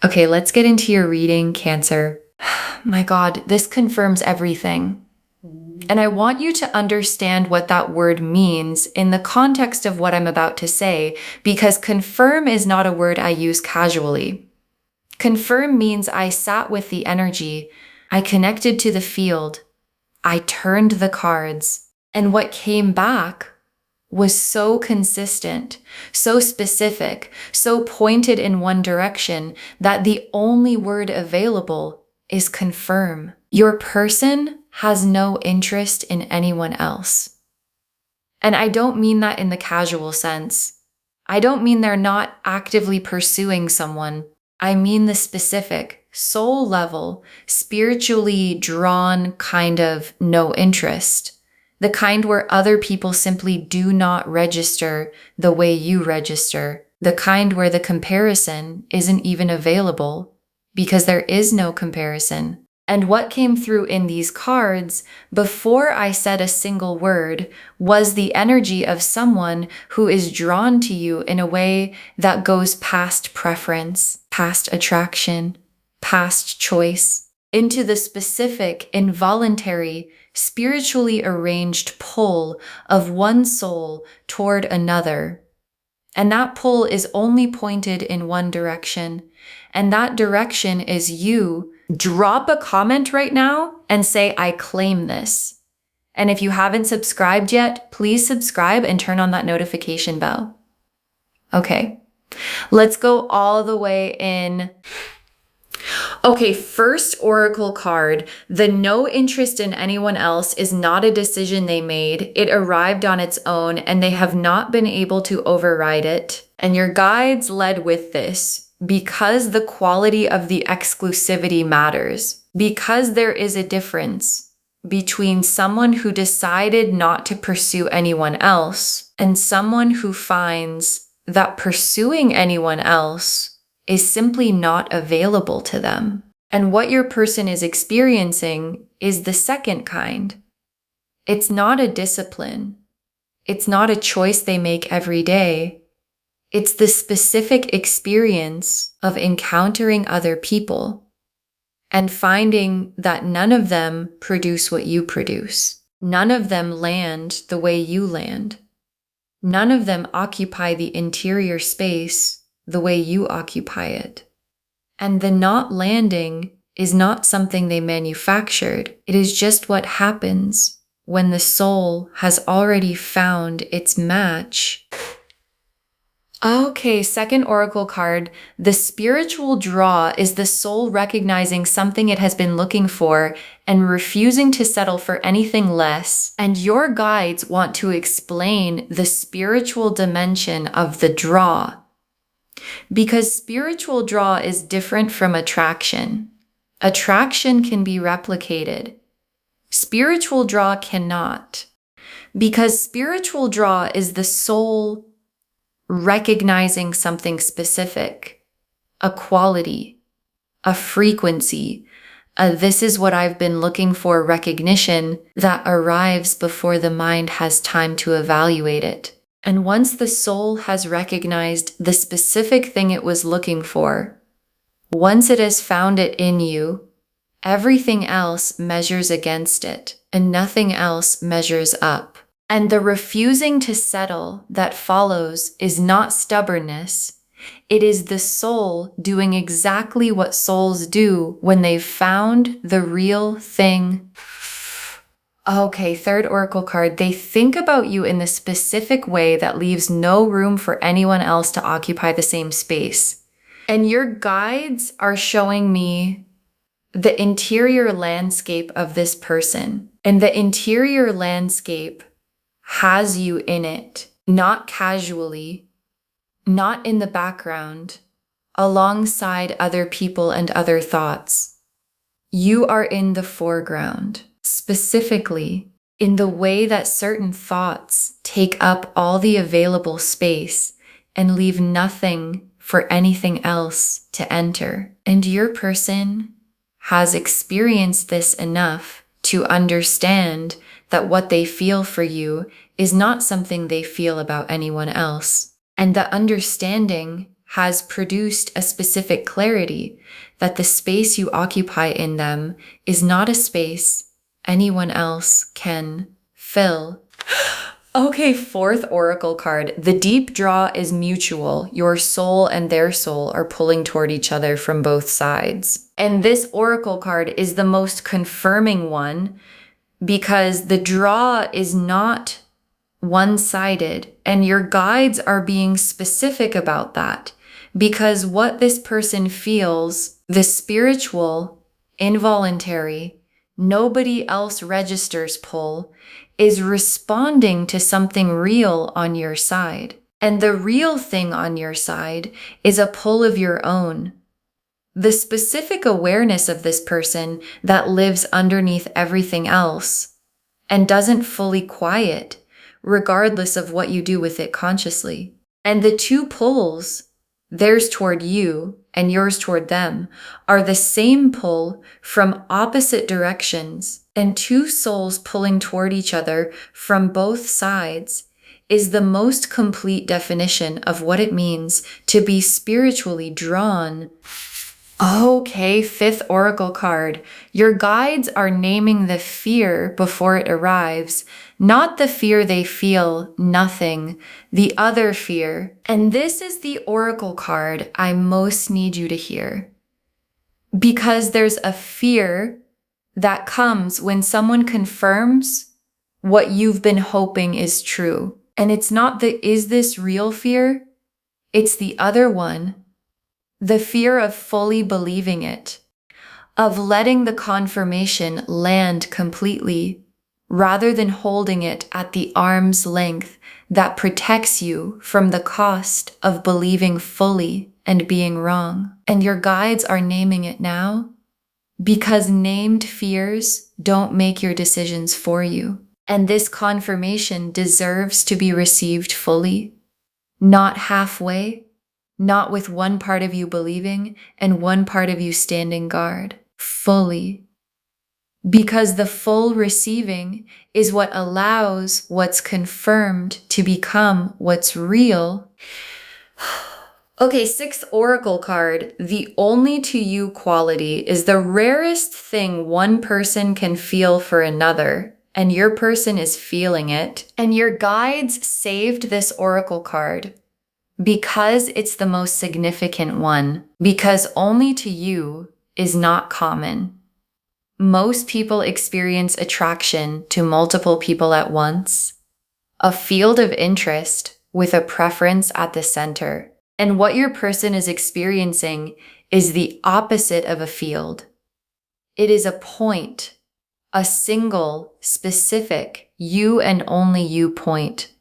Okay, let's get into your reading, Cancer. My God, this confirms everything. And I want you to understand what that word means in the context of what I'm about to say, because confirm is not a word I use casually. Confirm means I sat with the energy, I connected to the field, I turned the cards, and what came back was so consistent, so specific, so pointed in one direction that the only word available is confirm. Your person has no interest in anyone else. And I don't mean that in the casual sense. I don't mean they're not actively pursuing someone. I mean the specific, soul level, spiritually drawn kind of no interest. The kind where other people simply do not register the way you register. The kind where the comparison isn't even available because there is no comparison. And what came through in these cards, before I said a single word, was the energy of someone who is drawn to you in a way that goes past preference, past attraction, past choice, into the specific, involuntary, spiritually arranged pull of one soul toward another. And that pull is only pointed in one direction. And that direction is you. Drop a comment right now and say, I claim this. And if you haven't subscribed yet, please subscribe and turn on that notification bell. Okay, let's go all the way in. Okay, first oracle card. The no interest in anyone else is not a decision they made. It arrived on its own and they have not been able to override it. And your guides led with this because the quality of the exclusivity matters. Because there is a difference between someone who decided not to pursue anyone else and someone who finds that pursuing anyone else is simply not available to them. And what your person is experiencing is the second kind. It's not a discipline. It's not a choice they make every day. It's the specific experience of encountering other people and finding that none of them produce what you produce. None of them land the way you land. None of them occupy the interior space the way you occupy it. And the not landing is not something they manufactured. It is just what happens when the soul has already found its match. Okay, second oracle card. The spiritual draw is the soul recognizing something it has been looking for and refusing to settle for anything less. And your guides want to explain the spiritual dimension of the draw. Because spiritual draw is different from attraction. Attraction can be replicated. Spiritual draw cannot. Because spiritual draw is the soul recognizing something specific, a quality, a frequency, this is what I've been looking for recognition that arrives before the mind has time to evaluate it. And once the soul has recognized the specific thing it was looking for, once it has found it in you, everything else measures against it and nothing else measures up. And the refusing to settle that follows is not stubbornness. It is the soul doing exactly what souls do when they've found the real thing. Okay, third oracle card. They think about you in the specific way that leaves no room for anyone else to occupy the same space. And your guides are showing me the interior landscape of this person. And the interior landscape has you in it, not casually, not in the background, alongside other people and other thoughts. You are in the foreground. Specifically, in the way that certain thoughts take up all the available space and leave nothing for anything else to enter. And your person has experienced this enough to understand that what they feel for you is not something they feel about anyone else. And the understanding has produced a specific clarity that the space you occupy in them is not a space anyone else can fill. Okay, fourth oracle card. The deep draw is mutual. Your soul and their soul are pulling toward each other from both sides. And this oracle card is the most confirming one because the draw is not one-sided, and your guides are being specific about that because what this person feels, the spiritual, involuntary, nobody else registers pull, is responding to something real on your side. And the real thing on your side is a pull of your own. The specific awareness of this person that lives underneath everything else and doesn't fully quiet, regardless of what you do with it consciously. And the two pulls, theirs toward you and yours toward them, are the same pull from opposite directions, and two souls pulling toward each other from both sides is the most complete definition of what it means to be spiritually drawn. Okay, fifth oracle card. Your guides are naming the fear before it arrives, not the fear they feel, nothing, the other fear. And this is the oracle card I most need you to hear. Because there's a fear that comes when someone confirms what you've been hoping is true. And it's not the is this real fear? It's the other one. The fear of fully believing it, of letting the confirmation land completely, rather than holding it at the arm's length that protects you from the cost of believing fully and being wrong. And your guides are naming it now because named fears don't make your decisions for you. And this confirmation deserves to be received fully, not halfway, not with one part of you believing and one part of you standing guard, fully. Because the full receiving is what allows what's confirmed to become what's real. Okay, sixth oracle card. The only to you quality is the rarest thing one person can feel for another, and your person is feeling it. And your guides saved this oracle card because it's the most significant one, because only to you is not common. Most people experience attraction to multiple people at once, a field of interest with a preference at the center. And what your person is experiencing is the opposite of a field. It is a point, a single, specific, you and only you point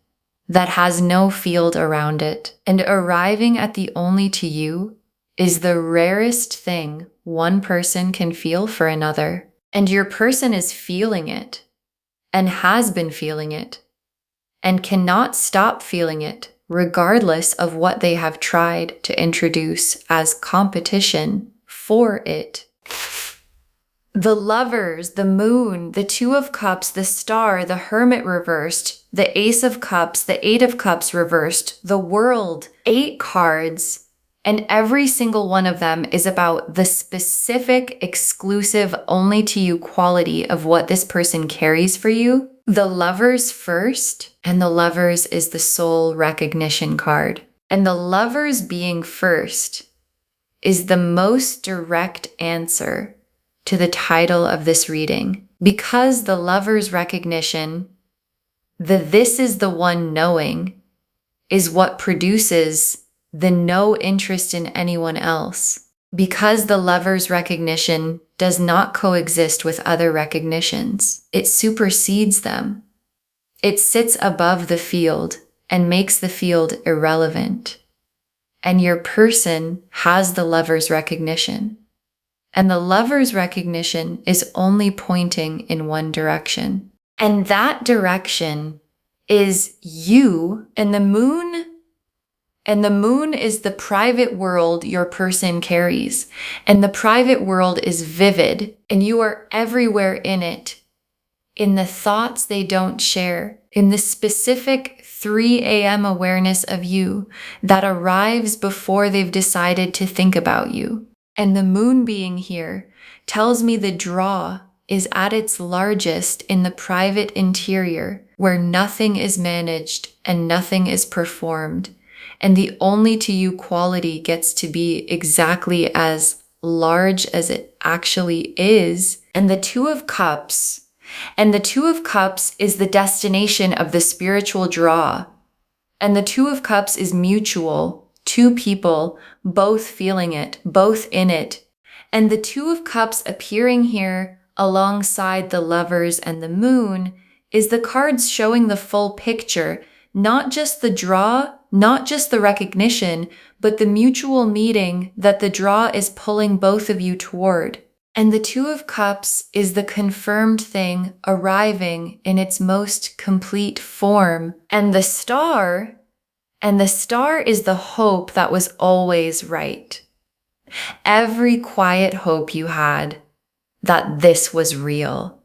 that has no field around it. And arriving at the only to you is the rarest thing one person can feel for another. And your person is feeling it and has been feeling it and cannot stop feeling it regardless of what they have tried to introduce as competition for it. The Lovers, the Moon, the Two of Cups, the Star, the Hermit reversed, the Ace of Cups, the Eight of Cups reversed, the World, 8 cards, and every single one of them is about the specific, exclusive, only to you quality of what this person carries for you. The Lovers first, and the Lovers is the soul recognition card. And the Lovers being first is the most direct answer to the title of this reading, because the Lover's recognition, the this is the one knowing, is what produces the no interest in anyone else. Because the Lover's recognition does not coexist with other recognitions, it supersedes them. It sits above the field and makes the field irrelevant. And your person has the Lover's recognition. And the Lover's recognition is only pointing in one direction. And that direction is you and the moon. And the moon is the private world your person carries. And the private world is vivid, and you are everywhere in it. in the thoughts they don't share, in the specific 3 a.m. awareness of you that arrives before they've decided to think about you. And the moon being here tells me the draw is at its largest in the private interior, where nothing is managed and nothing is performed, and the only to you quality gets to be exactly as large as it actually is. And the Two of Cups is the destination of the spiritual draw. And the Two of Cups is mutual, two people, both feeling it, both in it. And the Two of Cups appearing here alongside the Lovers and the Moon is the cards showing the full picture, not just the draw, not just the recognition, but the mutual meeting that the draw is pulling both of you toward. And the Two of Cups is the confirmed thing arriving in its most complete form. And the Star is the hope that was always right. Every quiet hope you had that this was real,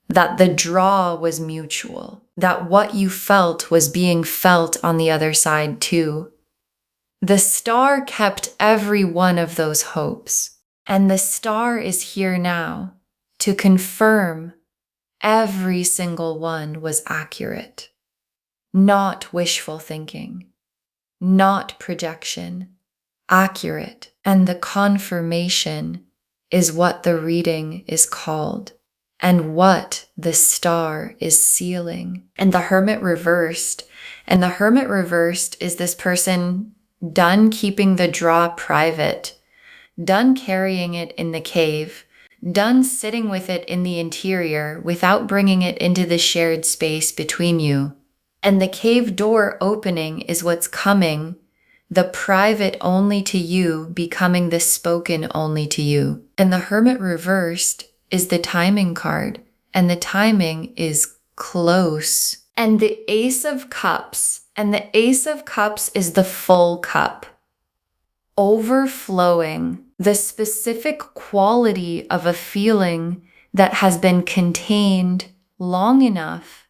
that the draw was mutual, that what you felt was being felt on the other side too. The Star kept every one of those hopes. And the Star is here now to confirm every single one was accurate. Not wishful thinking, not projection, accurate. And the confirmation is what the reading is called and what the Star is sealing. And the Hermit reversed. And the Hermit reversed is this person done keeping the draw private, done carrying it in the cave, done sitting with it in the interior without bringing it into the shared space between you. And the cave door opening is what's coming, the private only to you becoming the spoken only to you. And the Hermit reversed is the timing card, and the timing is close. And the Ace of Cups, is the full cup, overflowing, the specific quality of a feeling that has been contained long enough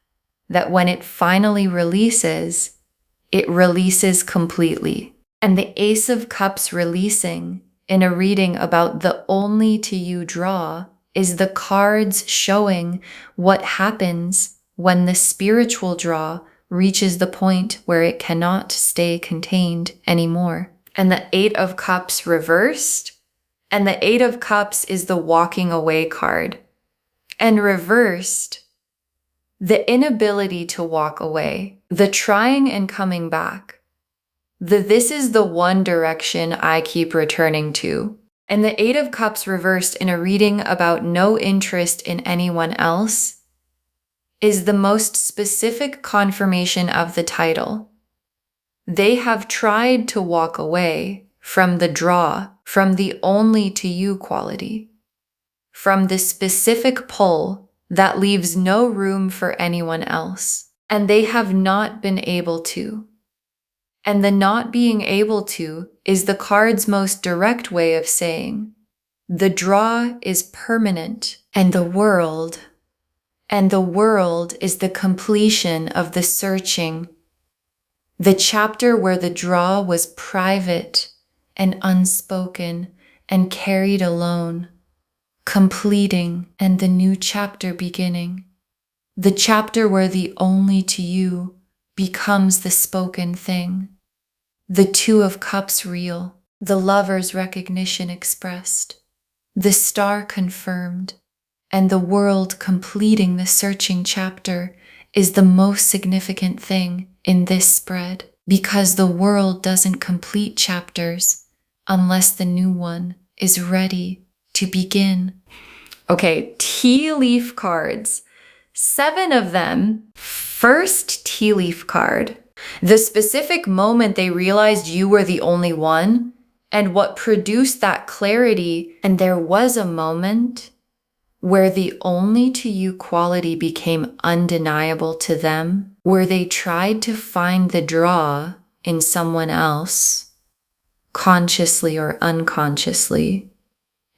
that when it finally releases, it releases completely. And the Ace of Cups releasing in a reading about the only to you draw is the cards showing what happens when the spiritual draw reaches the point where it cannot stay contained anymore. And the Eight of Cups reversed, and the Eight of Cups is the walking away card. And reversed, the inability to walk away, the trying and coming back, this is the one direction I keep returning to. And the Eight of Cups reversed in a reading about no interest in anyone else is the most specific confirmation of the title. They have tried to walk away from the draw, from the only to you quality, from the specific pull that leaves no room for anyone else. And they have not been able to. And the not being able to is the card's most direct way of saying, the draw is permanent, and the world is the completion of the searching, the chapter where the draw was private and unspoken and carried alone, completing, and the new chapter beginning, the chapter where the only to you becomes the spoken thing, the Two of Cups real, the Lover's recognition expressed, the Star confirmed, and the world completing the searching chapter is the most significant thing in this spread, because the world doesn't complete chapters unless the new one is ready to begin. Okay, tea leaf cards. 7 of them. First tea leaf card. The specific moment they realized you were the only one, and what produced that clarity. And there was a moment where the only to you quality became undeniable to them, where they tried to find the draw in someone else, consciously or unconsciously,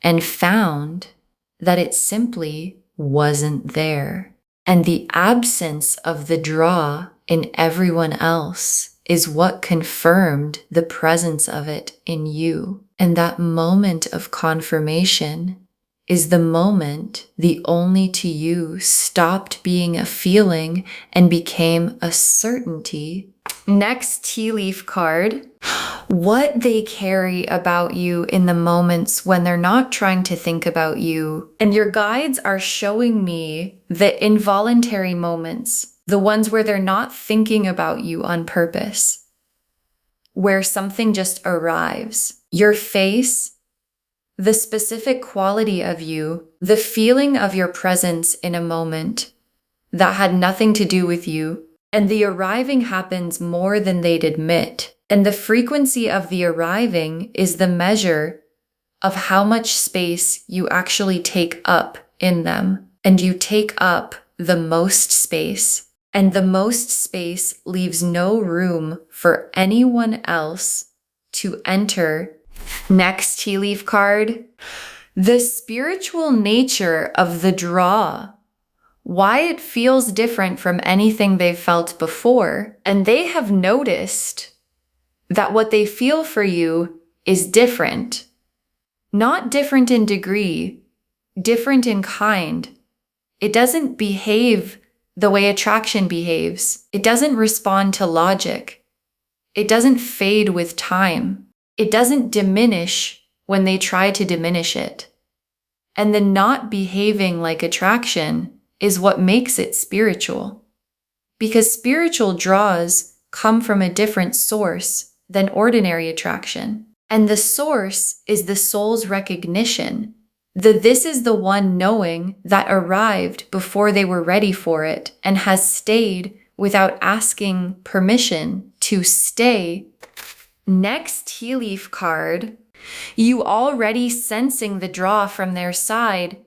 and found that it simply wasn't there. And the absence of the draw in everyone else is what confirmed the presence of it in you. And that moment of confirmation is the moment the only to you stopped being a feeling and became a certainty. Next tea leaf card. What they carry about you in the moments when they're not trying to think about you. And your guides are showing me the involuntary moments, the ones where they're not thinking about you on purpose, where something just arrives. Your face, the specific quality of you, the feeling of your presence in a moment that had nothing to do with you. And the arriving happens more than they'd admit. And the frequency of the arriving is the measure of how much space you actually take up in them. And you take up the most space. And the most space leaves no room for anyone else to enter. Next tea leaf card. The spiritual nature of the draw. Why it feels different from anything they've felt before. And they have noticed that what they feel for you is different. Not different in degree, different in kind. It doesn't behave the way attraction behaves. It doesn't respond to logic. It doesn't fade with time. It doesn't diminish when they try to diminish it. And the not behaving like attraction is what makes it spiritual. Because spiritual draws come from a different source than ordinary attraction. And the source is the soul's recognition. This is the one knowing that arrived before they were ready for it and has stayed without asking permission to stay. Next tea leaf card. You already sensing the draw from their side,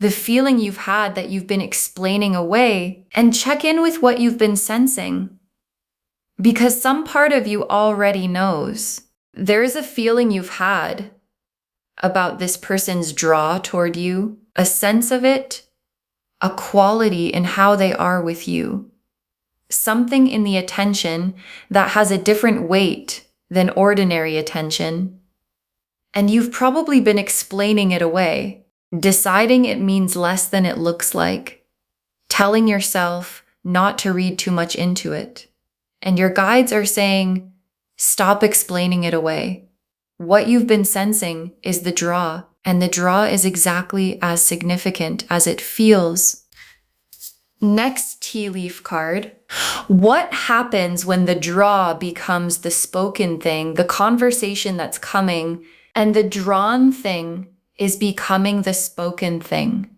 the feeling you've had that you've been explaining away, and check in with what you've been sensing. Because some part of you already knows. There's a feeling you've had about this person's draw toward you, a sense of it, a quality in how they are with you. Something in the attention that has a different weight than ordinary attention. And you've probably been explaining it away, deciding it means less than it looks like, telling yourself not to read too much into it. And your guides are saying, stop explaining it away. What you've been sensing is the draw, and the draw is exactly as significant as it feels. Next tea leaf card. What happens when the draw becomes the spoken thing, the conversation that's coming, and the drawn thing is becoming the spoken thing?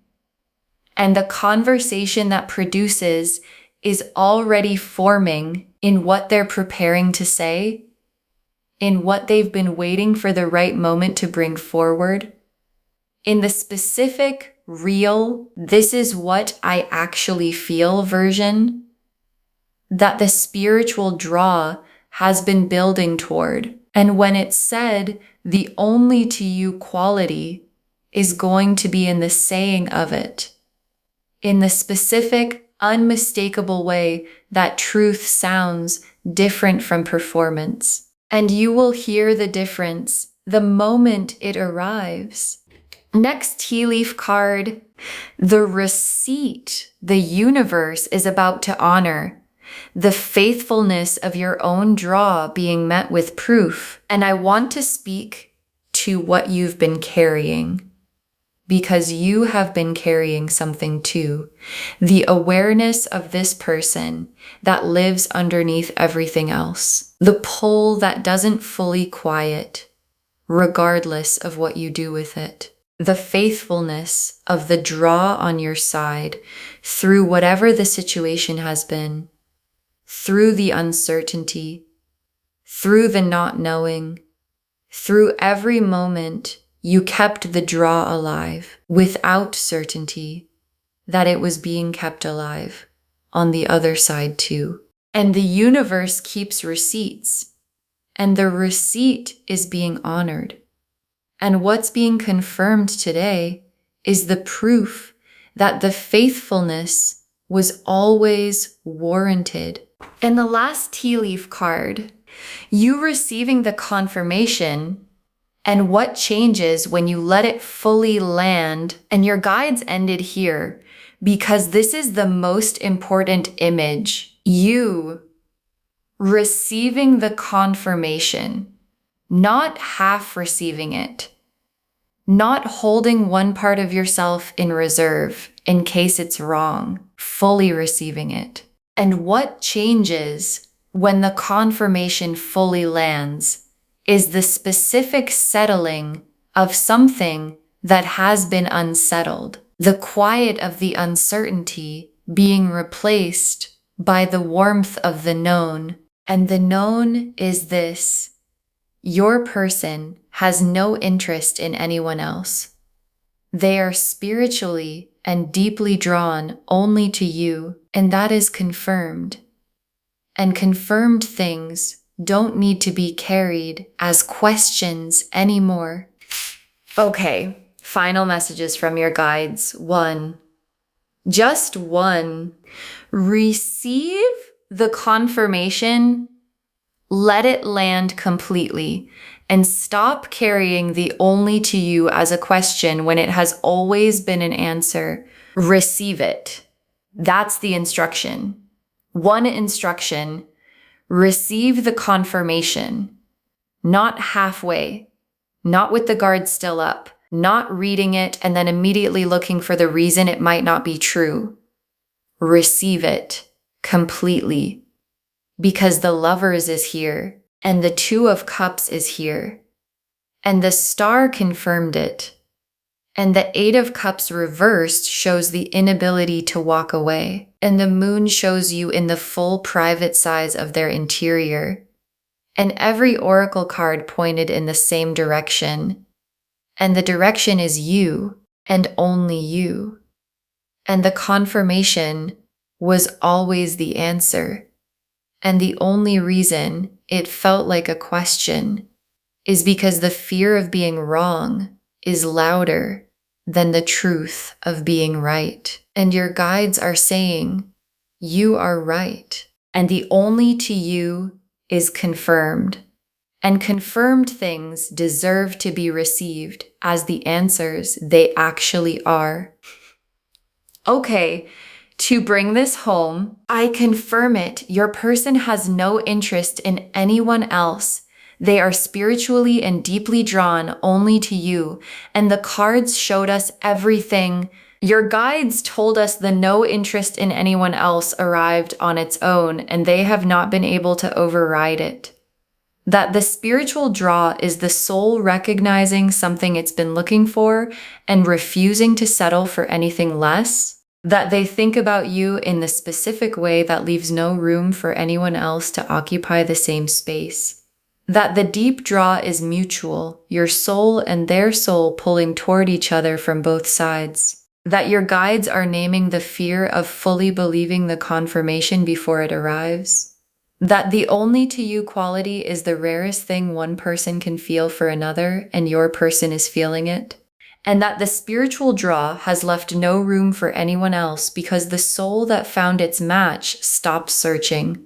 And the conversation that produces is already forming in what they're preparing to say, in what they've been waiting for the right moment to bring forward, in the specific, real, this is what I actually feel version that the spiritual draw has been building toward. And when it's said, the only to you quality is going to be in the saying of it, in the specific, unmistakable way that truth sounds different from performance. And you will hear the difference the moment it arrives. Next tea leaf card. The receipt the universe is about to honor. The faithfulness of your own draw being met with proof. And I want to speak to what you've been carrying. Because you have been carrying something too. The awareness of this person that lives underneath everything else. The pull that doesn't fully quiet, regardless of what you do with it. The faithfulness of the draw on your side through whatever the situation has been. Through the uncertainty. Through the not knowing. Through every moment you kept the draw alive without certainty that it was being kept alive on the other side too. And the universe keeps receipts, and the receipt is being honored. And what's being confirmed today is the proof that the faithfulness was always warranted. In the last tea leaf card, you receiving the confirmation and what changes when you let it fully land, and your guides ended here because this is the most important image. You receiving the confirmation, not half receiving it, not holding one part of yourself in reserve in case it's wrong, fully receiving it. And what changes when the confirmation fully lands is the specific settling of something that has been unsettled. The quiet of the uncertainty being replaced by the warmth of the known. And the known is this: your person has no interest in anyone else. They are spiritually and deeply drawn only to you, and that is confirmed. And confirmed things don't need to be carried as questions anymore. Okay, final messages from your guides. 1. Just 1. Receive the confirmation, let it land completely, and stop carrying the only to you as a question when it has always been an answer. Receive it. That's the instruction. 1 instruction: receive the confirmation, not halfway, not with the guard still up, not reading it and then immediately looking for the reason it might not be true. Receive it completely, because the Lovers is here, and the 2 of Cups is here, and the Star confirmed it, and the 8 of Cups reversed shows the inability to walk away, and the Moon shows you in the full private size of their interior, and every oracle card pointed in the same direction, and the direction is you, and only you, and the confirmation was always the answer. And the only reason it felt like a question is because the fear of being wrong is louder than the truth of being right. And your guides are saying, you are right. And the only to you is confirmed. And confirmed things deserve to be received as the answers they actually are. Okay. To bring this home, I confirm it. Your person has no interest in anyone else. They are spiritually and deeply drawn only to you. And the cards showed us everything. Your guides told us the no interest in anyone else arrived on its own, and they have not been able to override it. That the spiritual draw is the soul recognizing something it's been looking for and refusing to settle for anything less. That they think about you in the specific way that leaves no room for anyone else to occupy the same space. That the deep draw is mutual, your soul and their soul pulling toward each other from both sides. That your guides are naming the fear of fully believing the confirmation before it arrives. That the only to you quality is the rarest thing one person can feel for another, and your person is feeling it. And that the spiritual draw has left no room for anyone else because the soul that found its match stopped searching.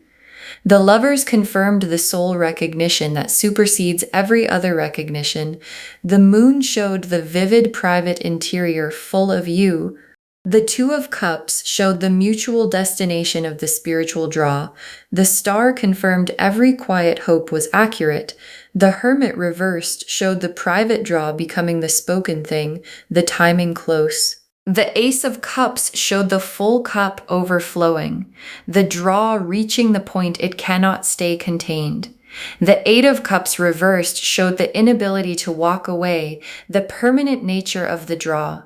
The Lovers confirmed the soul recognition that supersedes every other recognition. The Moon showed the vivid private interior full of you. The 2 of Cups showed the mutual destination of the spiritual draw. The Star confirmed every quiet hope was accurate. The Hermit reversed showed the private draw becoming the spoken thing, the timing close. The Ace of Cups showed the full cup overflowing, the draw reaching the point it cannot stay contained. The 8 of Cups reversed showed the inability to walk away, the permanent nature of the draw.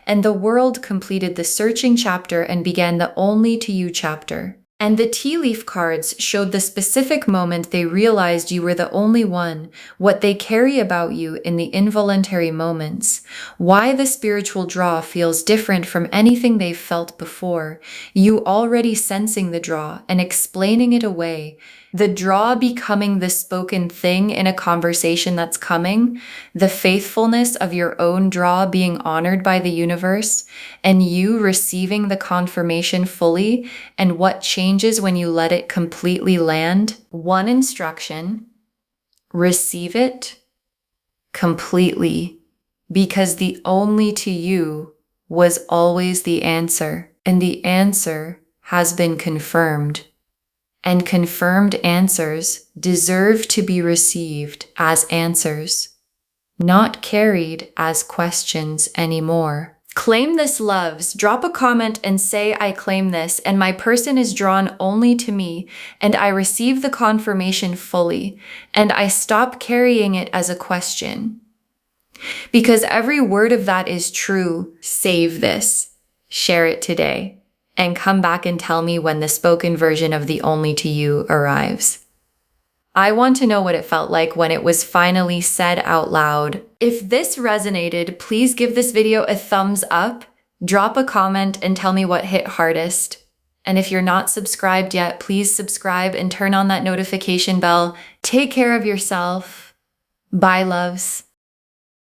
And the World completed the searching chapter and began the only to you chapter. And the tea leaf cards showed the specific moment they realized you were the only one, what they carry about you in the involuntary moments, why the spiritual draw feels different from anything they've felt before, you already sensing the draw and explaining it away, The draw becoming the spoken thing in a conversation that's coming, the faithfulness of your own draw being honored by the universe, and you receiving the confirmation fully, and what changes when you let it completely land. One instruction: receive it completely, because the only to you was always the answer, and the answer has been confirmed. And confirmed answers deserve to be received as answers, not carried as questions anymore. Claim this, loves. Drop a comment and say, I claim this, and my person is drawn only to me, and I receive the confirmation fully, and I stop carrying it as a question. Because every word of that is true. Save this. Share it today. And come back and tell me when the spoken version of the only to you arrives. I want to know what it felt like when it was finally said out loud. If this resonated, please give this video a thumbs up, drop a comment, and tell me what hit hardest. And if you're not subscribed yet, please subscribe and turn on that notification bell. Take care of yourself. Bye, loves.